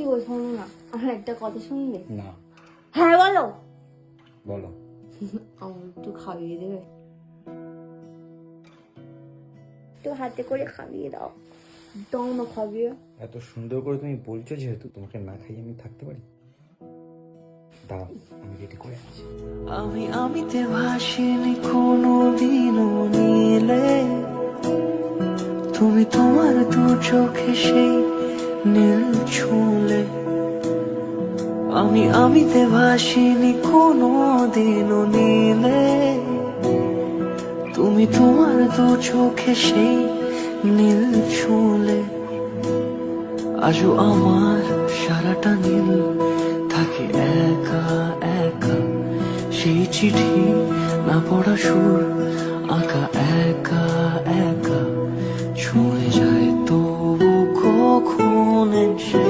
গো শোনো না, আমার একটা কথা শুনবে? না। হ্যাঁ বলো। বলো। আমার একটু খাইয়ে দেবে? একটু হাতে করে খাইয়ে দাও, দাও না খাইয়ে। এত সুন্দর করে তুমি বলছো, যেহেতু তোমাকে না খাইয়ে আমি থাকতে পারি? দাঁড়াও, আমি রেডি করে আছি। আমিতে ভাসিনি কোনো দিনও নীলে, তুমি তোমার দু চোখে সেই নীল ছুঁলে। আমিতে ভাসিনি কোনো দিনও নীলে, তুমি তোমার দু চোখে সেই নীল ছুঁলে। আজও আমার সারাটা নীল থাকে একা একা, সেই চিঠি না পড়া সুর আঁকা একা একা, ছুঁয়ে যায় তবু কখন সে